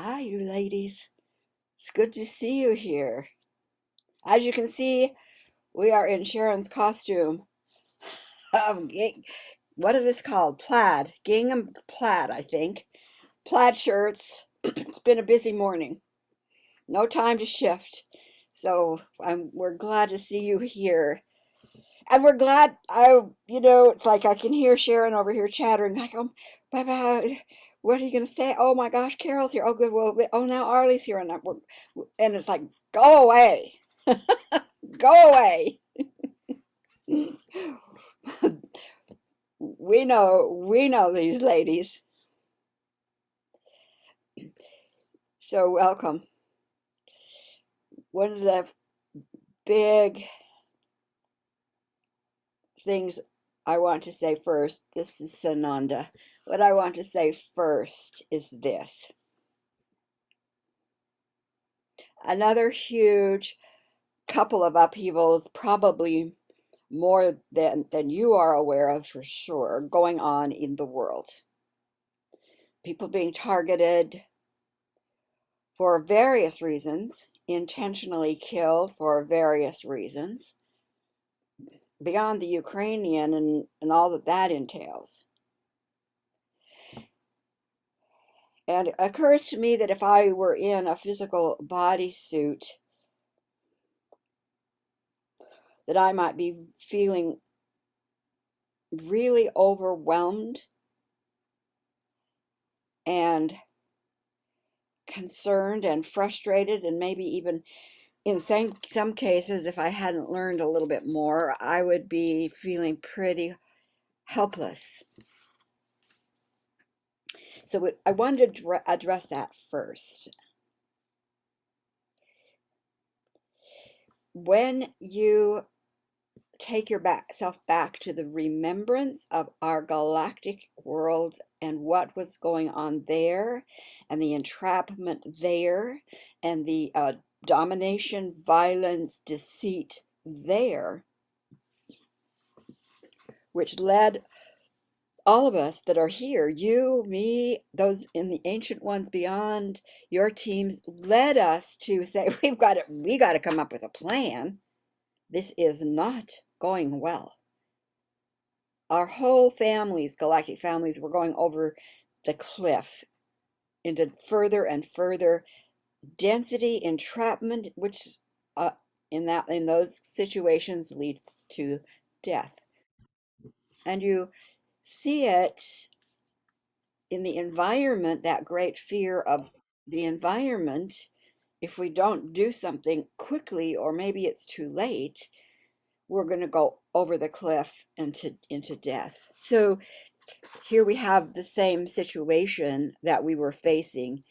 Hi, you ladies. It's good to see you here. As you can see, we are in Sharon's costume of what is this called? Plaid. Gingham plaid, I think. Plaid shirts. It's been a busy morning. No time to shift. So we're glad to see you here. And we're glad it's like I can hear Sharon over here chattering, like, bye-bye. What are you gonna say? Oh my gosh, Carol's here. Oh good. Well, oh now Arlie's here, and it's like, go away, go away. We know these ladies. So welcome. One of the big things I want to say first, this is Sananda. What I want to say first is this. Another huge couple of upheavals, probably more than you are aware of for sure, going on in the world. People being targeted for various reasons, intentionally killed for various reasons, beyond the Ukrainian and all that that entails. And it occurs to me that if I were in a physical bodysuit, that I might be feeling really overwhelmed and concerned and frustrated, and maybe even in some cases, if I hadn't learned a little bit more, I would be feeling pretty helpless. So I wanted to address that first. When you take yourself back to the remembrance of our galactic worlds and what was going on there, and the entrapment there, and the domination, violence, deceit there, which led all of us that are here, you, me, those in the ancient ones beyond, your teams, led us to say, we got to come up with a plan. This is not going well. Our whole families, galactic families, were going over the cliff into further and further density, entrapment, which in those situations leads to death. And you see it in the environment, that great fear of the environment. If we don't do something quickly, or maybe it's too late, we're going to go over the cliff into death. So here we have the same situation that we were facing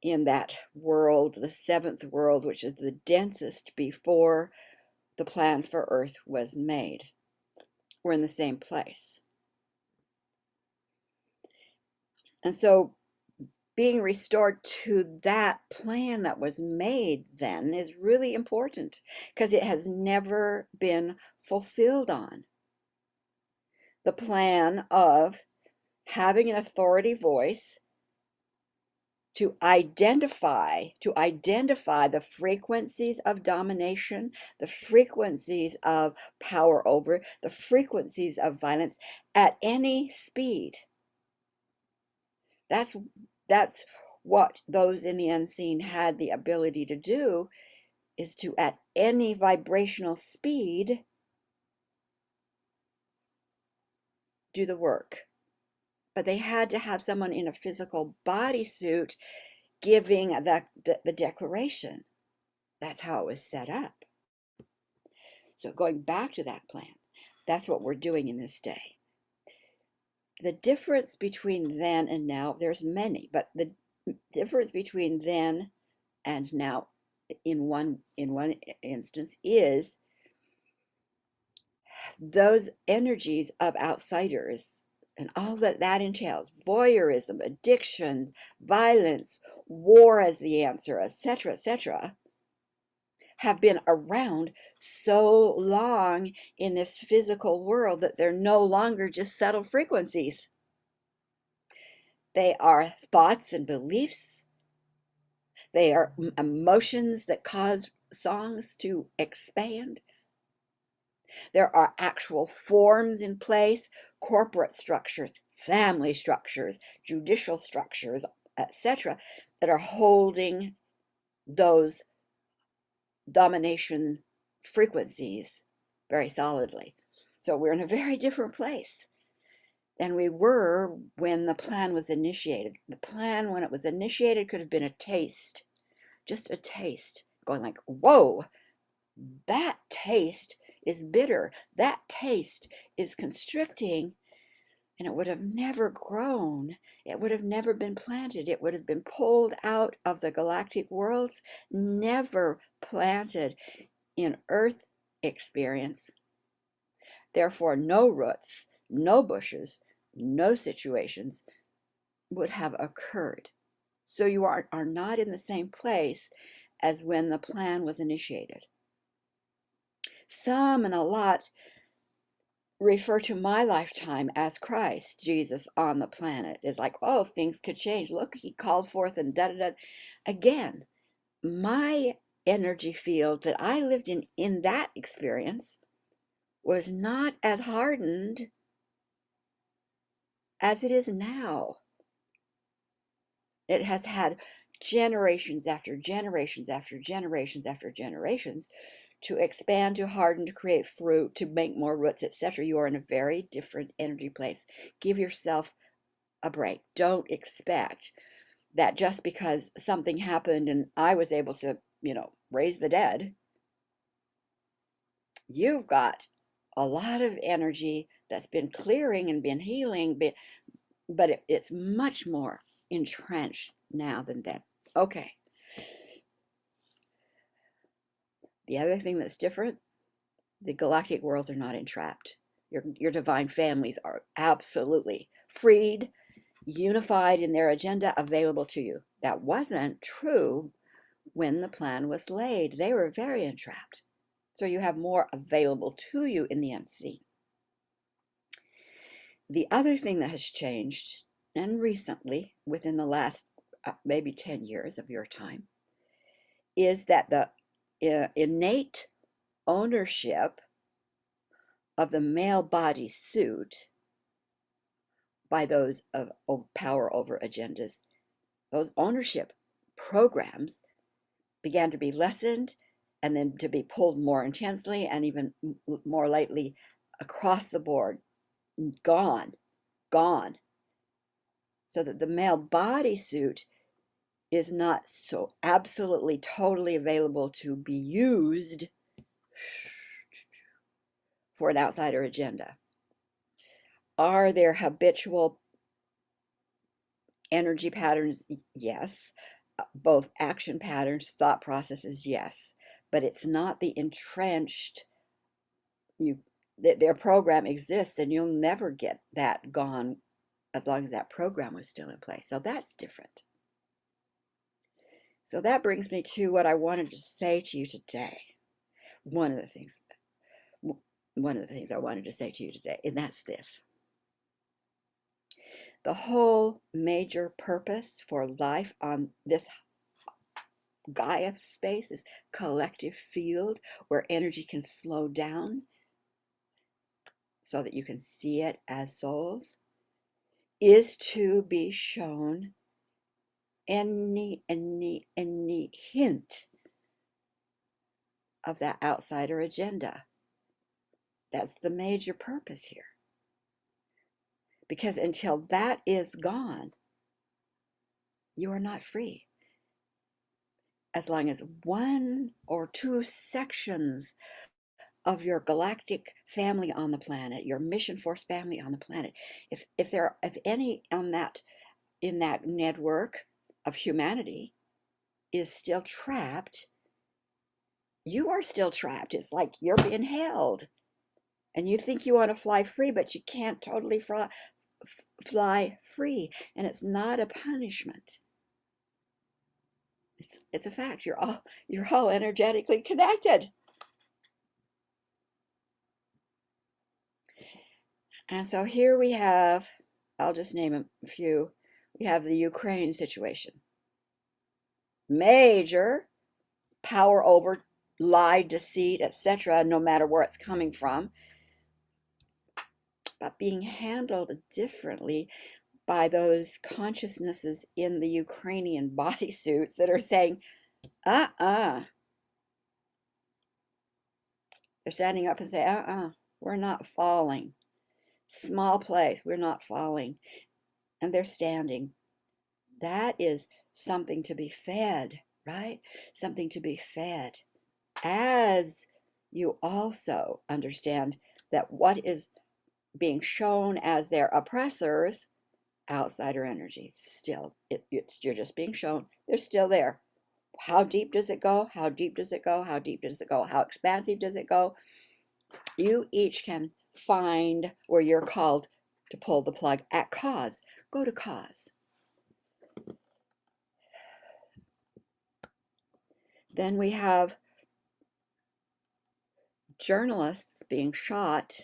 in that world, the seventh world, which is the densest before the plan for Earth was made. We're in the same place. And so being restored to that plan that was made then is really important, because it has never been fulfilled on. The plan of having an authority voice to identify the frequencies of domination, the frequencies of power over, the frequencies of violence at any speed. That's what those in the unseen had the ability to do, is to, at any vibrational speed, do the work. But they had to have someone in a physical bodysuit giving the declaration. That's how it was set up. So going back to that plan, that's what we're doing in this day. The difference between then and now, there's many, but the difference between then and now in one instance is those energies of outsiders and all that entails, voyeurism, addiction, violence, war as the answer, etc., have been around so long in this physical world that they're no longer just subtle frequencies. They are thoughts and beliefs They are emotions that cause songs to expand. There are actual forms in place, corporate structures, family structures, judicial structures, etc., that are holding those domination frequencies very solidly. So we're in a very different place than we were when the plan was initiated. The plan, when it was initiated, could have been a taste, just a taste, going like, whoa, that taste is bitter. That taste is constricting, and it would have never grown. It would have never been planted. It would have been pulled out of the galactic worlds, never planted in Earth experience. Therefore, no roots, no bushes, no situations would have occurred. So you are not in the same place as when the plan was initiated. Some and a lot refer to my lifetime as Christ, Jesus on the planet. It's like, oh, things could change. Look, he called forth and da da da. Again, my energy field that I lived in that experience was not as hardened as it is now. It has had generations after generations after generations after generations to expand, to harden, to create fruit, to make more roots, etc. You are in a very different energy place. Give yourself a break. Don't expect that just because something happened and I was able to, raise the dead, you've got a lot of energy that's been clearing and been healing, but it's much more entrenched now than then. Okay. The other thing that's different, the galactic worlds are not entrapped. Your divine families are absolutely freed, unified in their agenda, available to you. That wasn't true when the plan was laid. They were very entrapped. So you have more available to you in the unseen. The other thing that has changed, and recently, within the last maybe 10 years of your time, is that the innate ownership of the male body suit by those of power over agendas, those ownership programs began to be lessened and then to be pulled more intensely and even more lately across the board, gone. So that the male bodysuit is not so absolutely totally available to be used for an outsider agenda. Are there habitual energy patterns? Yes. Both action patterns, thought processes, yes. But it's not the entrenched, their program exists and you'll never get that gone as long as that program was still in place. So that's different. So that brings me to what I wanted to say to you today. One of the things I wanted to say to you today, and that's this. The whole major purpose for life on this Gaia space, this collective field where energy can slow down so that you can see it as souls, is to be shown any hint of that outsider agenda. That's the major purpose here. Because until that is gone, you are not free. As long as one or two sections of your galactic family on the planet, your mission force family on the planet, if any on that, in that network of humanity is still trapped, you are still trapped. It's like you're being held and you think you want to fly free, but you can't totally fly free. And it's not a punishment. It's a fact. You're all energetically connected. And so here we have, I'll just name a few. We have the Ukraine situation. major power over lie, deceit, etc., no matter where it's coming from, but being handled differently by those consciousnesses in the Ukrainian bodysuits that are saying, uh-uh. They're standing up and say, uh-uh, we're not falling. Small place, we're not falling. And they're standing. That is something to be fed, right? Something to be fed. As you also understand that what is being shown as their oppressors, outsider energy, still, you're just being shown, they're still there. How deep does it go? How deep does it go? How deep does it go? How expansive does it go? You each can find where you're called to pull the plug at cause. Go to cause. Then we have journalists being shot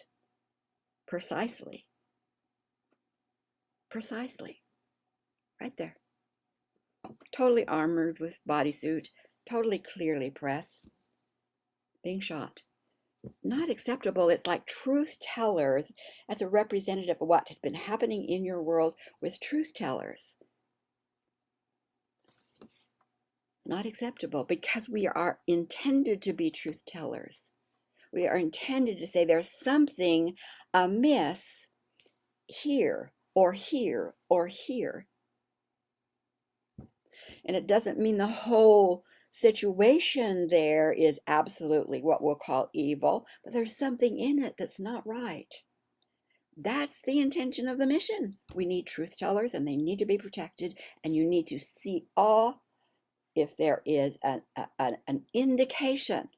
precisely. Precisely. Right there. Totally armored with bodysuit, totally clearly press, being shot. Not acceptable. It's like truth tellers. That's a representative of what has been happening in your world with truth tellers. Not acceptable, because we are intended to be truth tellers. We are intended to say there's something amiss here or here or here. And it doesn't mean the whole situation there is absolutely what we'll call evil, but there's something in it that's not right. That's the intention of the mission. We need truth tellers, and they need to be protected, and you need to see all if there is an indication.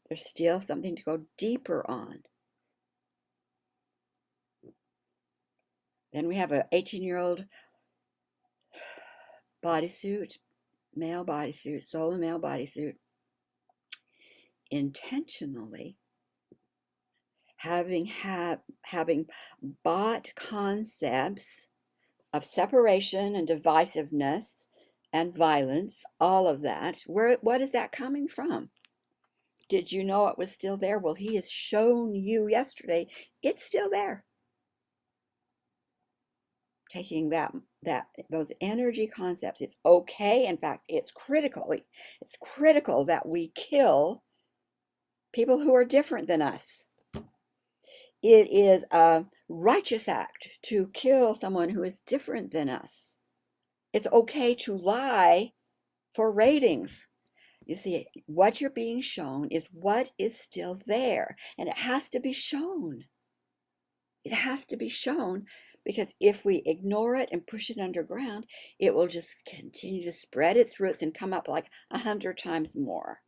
There's still something to go deeper on. Then we have an 18-year-old bodysuit, male bodysuit, soul and male bodysuit, intentionally having bought concepts of separation and divisiveness and violence, all of that. What is that coming from? Did you know it was still there? Well, he has shown you yesterday it's still there. Taking those energy concepts, it's okay. In fact, it's critical that we kill people who are different than us. It is a righteous act to kill someone who is different than us. It's okay to lie for ratings. You see, what you're being shown is what is still there, and it has to be shown. It has to be shown, because if we ignore it and push it underground, it will just continue to spread its roots and come up like 100 times more.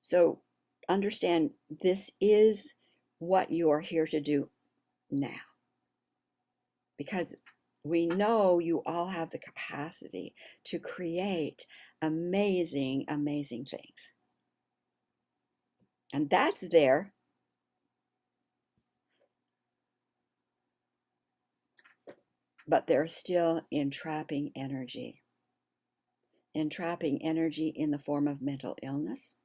So understand, this is what you are here to do now, because we know you all have the capacity to create amazing, amazing things. And that's there. But they're still entrapping energy. Entrapping energy in the form of mental illness.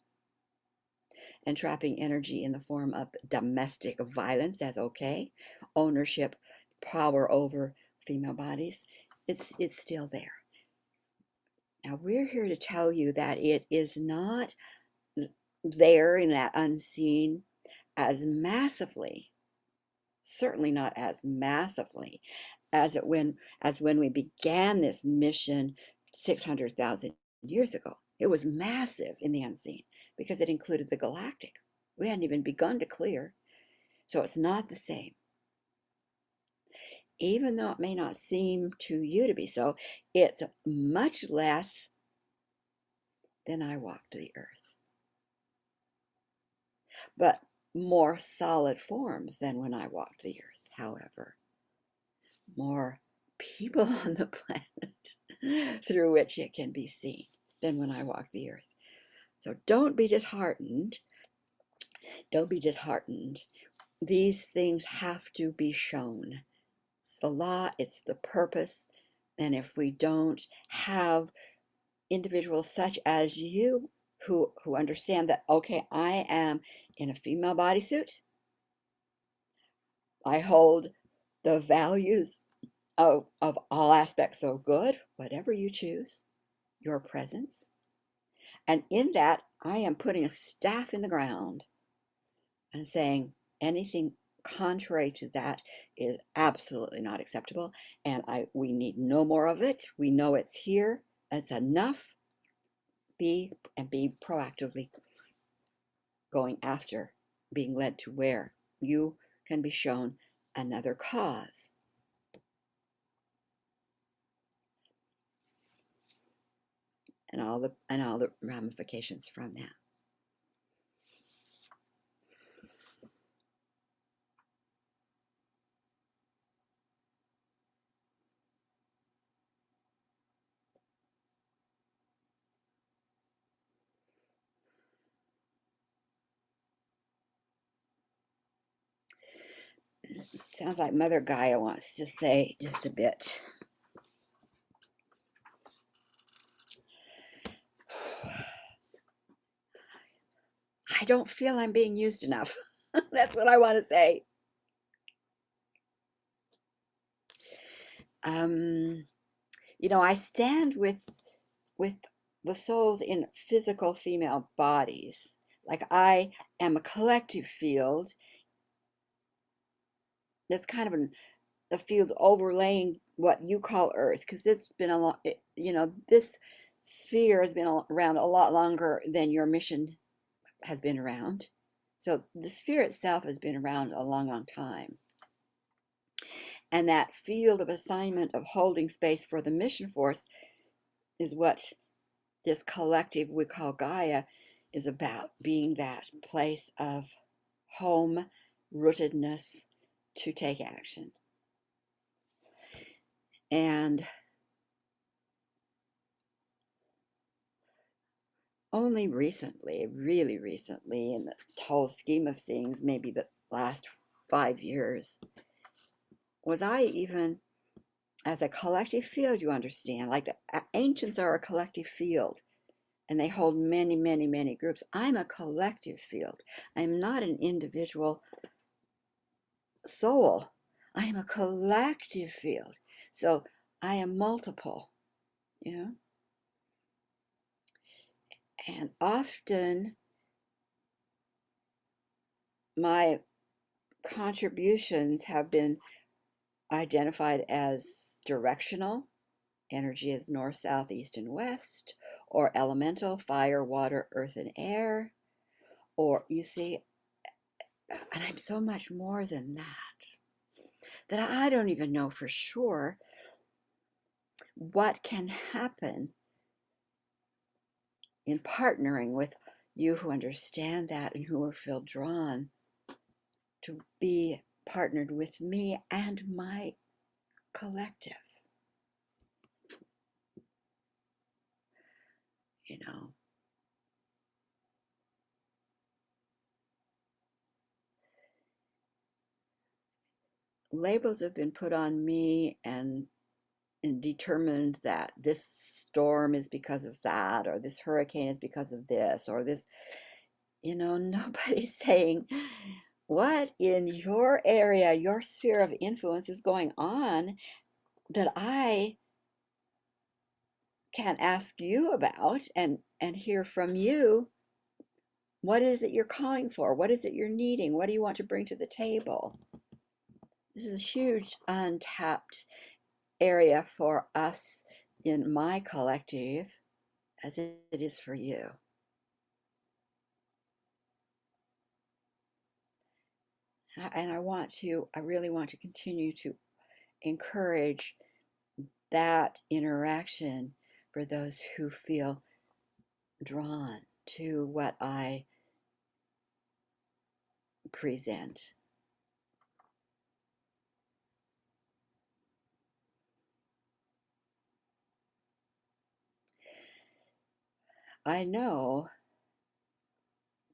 Entrapping energy in the form of domestic violence as okay. Ownership, power over female bodies. It's still there. Now we're here to tell you that it is not there in that unseen as massively, certainly not as massively as when we began this mission 600,000 years ago. It was massive in the unseen because it included the galactic. We hadn't even begun to clear. So it's not the same. Even though it may not seem to you to be so, it's much less than I walked the earth. But more solid forms than when I walked the earth, however. More people on the planet through which it can be seen than when I walked the earth. So don't be disheartened. Don't be disheartened. These things have to be shown. It's the law, it's the purpose. And if we don't have individuals such as you who understand that, okay, I am in a female bodysuit, I hold the values of all aspects of good, whatever you choose, your presence. And in that, I am putting a staff in the ground and saying anything contrary to that is absolutely not acceptable. And we need no more of it. We know it's here. It's enough. Be proactively going after being led to where you can be shown another cause. And all the ramifications from that. Sounds like Mother Gaia wants to say just a bit. I don't feel I'm being used enough. That's what I want to say. I stand with the souls in physical female bodies. Like I am a collective field that's kind of a field overlaying what you call Earth, because it's been a long, this sphere has been around a lot longer than your mission has been around. So the sphere itself has been around a long, long time. And that field of assignment of holding space for the mission force is what this collective we call Gaia is about, being that place of home rootedness to take action. And only recently, really recently, in the whole scheme of things, maybe the last 5 years, was I even, as a collective field, you understand, like the ancients are a collective field, and they hold many, many, many groups. I'm a collective field. I'm not an individual soul. I am a collective field. So I am multiple, you know? And often my contributions have been identified as directional. Energy is north, south, east, and west, or elemental, fire, water, earth, and air. Or you see, and I'm so much more than that I don't even know for sure what can happen in partnering with you who understand that and who feel drawn to be partnered with me and my collective. You know, labels have been put on me and determined that this storm is because of that, or this hurricane is because of this, or this, nobody's saying what in your area, your sphere of influence is going on that I can ask you about and hear from you. What is it you're calling for? What is it you're needing? What do you want to bring to the table? This is a huge untapped area for us in my collective, as it is for you. And I really want to continue to encourage that interaction for those who feel drawn to what I present. I know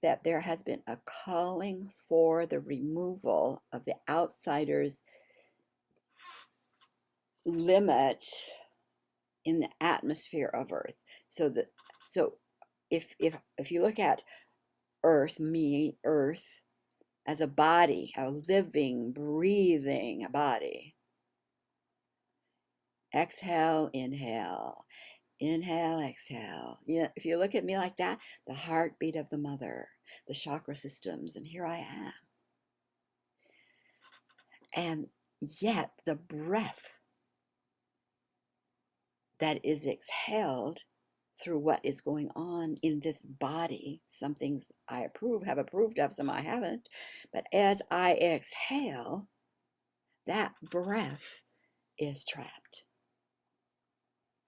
that there has been a calling for the removal of the outsiders limit in the atmosphere of Earth. So if you look at Earth, Earth as a body, a living, breathing body. Exhale, inhale, inhale, exhale. Yeah, if you look at me like that, the heartbeat of the mother, the chakra systems, and here I am. And yet the breath that is exhaled through what is going on in this body, some things I have approved of, some I haven't, but as I exhale, that breath is trapped.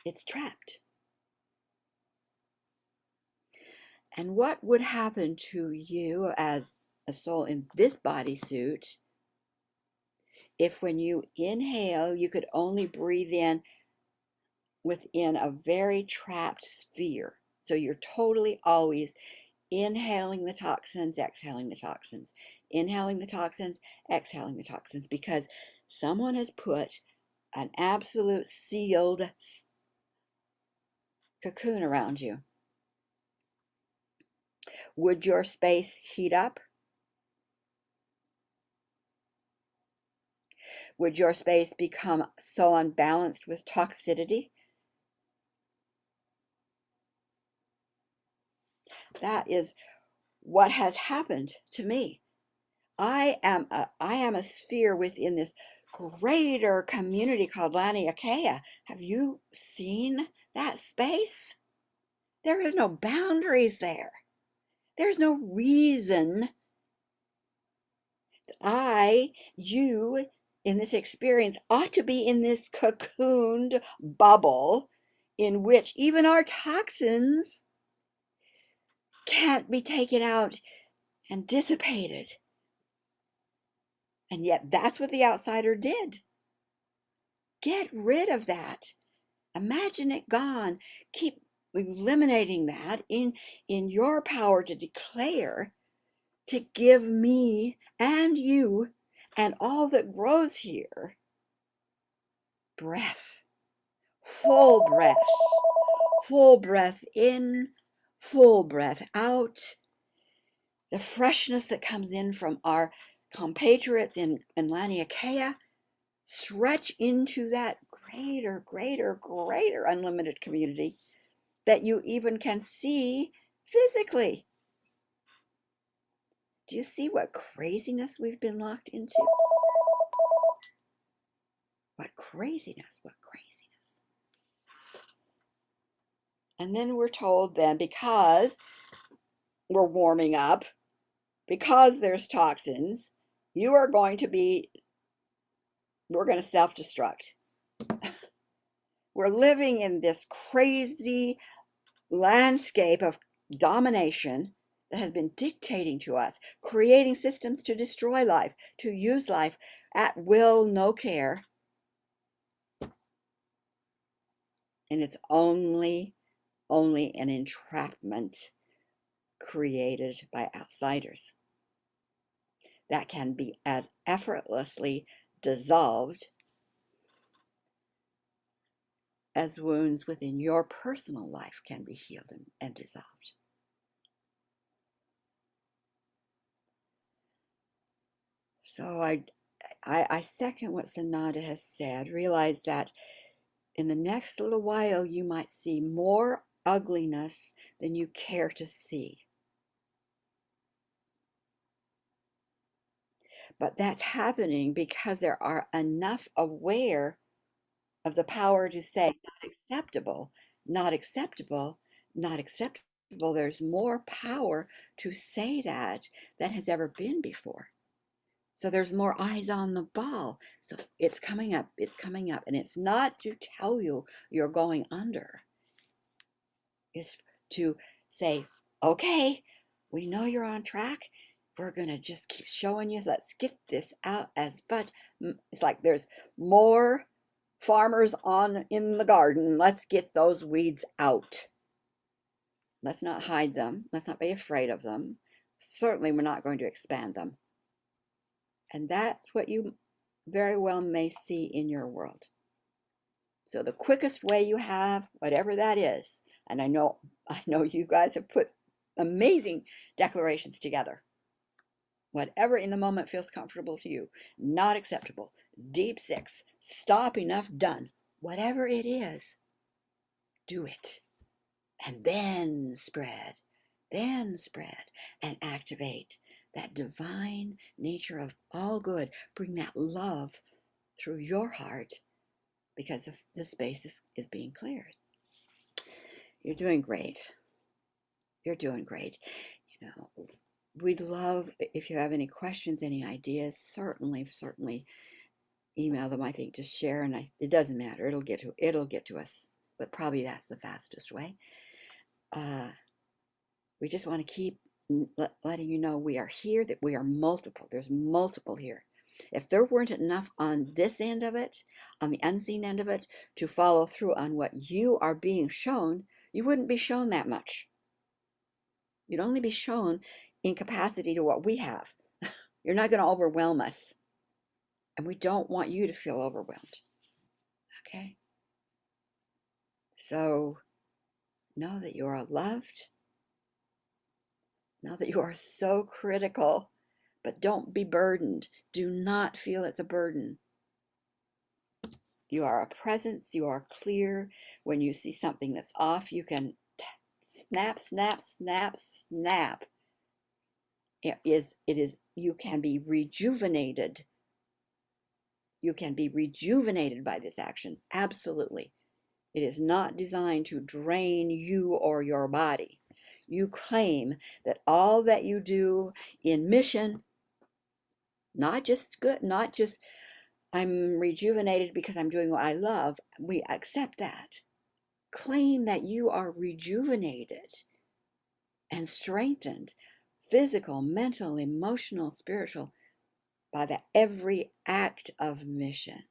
It's trapped. And what would happen to you as a soul in this bodysuit if when you inhale, you could only breathe in within a very trapped sphere? So you're totally always inhaling the toxins, exhaling the toxins, inhaling the toxins, exhaling the toxins, because someone has put an absolute sealed cocoon around you. Would your space heat up? Would your space become so unbalanced with toxicity? That is what has happened to me. I am a sphere within this greater community called Laniakea. Have you seen that space? There are no boundaries there. There's no reason that you, in this experience, ought to be in this cocooned bubble in which even our toxins can't be taken out and dissipated. And yet that's what the outsider did. Get rid of that. Imagine it gone. Keep eliminating that in your power to declare, to give me and you and all that grows here breath, full breath, full breath in, full breath out. The freshness that comes in from our compatriots in Laniakea, stretch into that greater, greater, greater unlimited community that you even can see physically. Do you see what craziness we've been locked into? What craziness, what craziness. And then we're told then, because we're warming up, because there's toxins, we're going to self-destruct. We're living in this crazy landscape of domination that has been dictating to us, creating systems to destroy life, to use life at will, no care. And it's only an entrapment created by outsiders that can be as effortlessly dissolved as wounds within your personal life can be healed and dissolved. So I second what Sananda has said. Realize that in the next little while, you might see more ugliness than you care to see. But that's happening because there are enough aware of the power to say, not acceptable, not acceptable, not acceptable. There's more power to say that than has ever been before. So there's more eyes on the ball. So it's coming up, and it's not to tell you you're going under. It's to say, okay, we know you're on track. We're going to just keep showing you. Let's get this out but it's like there's more farmers in the garden. Let's get those weeds out. Let's not hide them. Let's not be afraid of them. Certainly, we're not going to expand them. And that's what you very well may see in your world. So the quickest way you have, whatever that is, and I know you guys have put amazing declarations together. Whatever in the moment feels comfortable to you, not acceptable, deep 6, stop, enough, done. Whatever it is, do it. And then spread and activate that divine nature of all good. Bring that love through your heart because the space is being cleared. You're doing great. You're doing great. You know, we'd love, if you have any questions, any ideas, certainly email them, I think, to Sharon. It doesn't matter. It'll get to us, but probably that's the fastest way. We just want to keep letting you know we are here, that we are multiple. There's multiple here. If there weren't enough on this end of it, on the unseen end of it, to follow through on what you are being shown, you wouldn't be shown that much. You'd only be shown in capacity to what we have. You're not going to overwhelm us. And we don't want you to feel overwhelmed. Okay? So know that you are loved. Know that you are so critical, but don't be burdened. Do not feel it's a burden. You are a presence. You are clear. When you see something that's off, you can snap, snap, snap, snap. You can be rejuvenated. You can be rejuvenated by this action. Absolutely. It is not designed to drain you or your body. You claim that all that you do in mission, not just good, not just I'm rejuvenated because I'm doing what I love. We accept that. Claim that you are rejuvenated and strengthened, physical, mental, emotional, spiritual, by the every act of mission,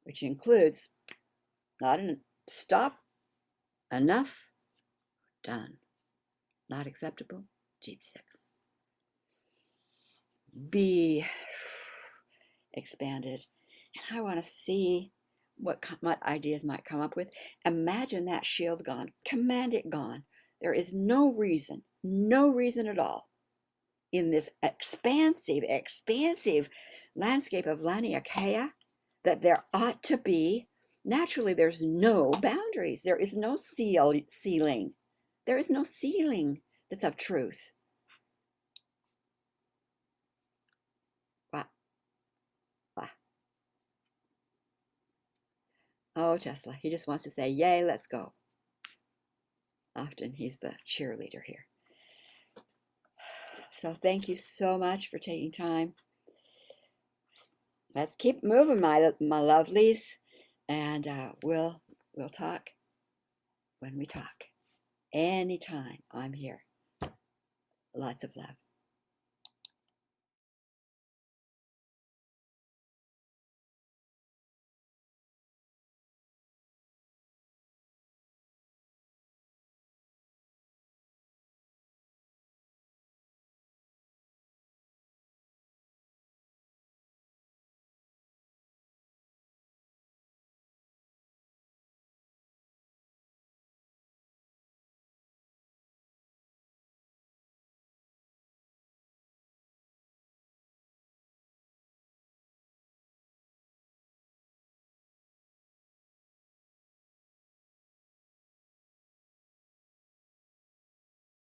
which includes not an stop, enough, done, not acceptable, deep 6. Be expanded. And I want to see what ideas might come up with. Imagine that shield gone. Command it gone. There is no reason at all in this expansive landscape of Laniakea that there ought to be. Naturally, there's no boundaries. There is no ceiling. There is no ceiling that's of truth. Wow. Wow. Oh, Tesla, he just wants to say, yay, let's go. Often he's the cheerleader here. So thank you so much for taking time. Let's keep moving, my lovelies, and we'll talk when we talk. Anytime, I'm here. Lots of love.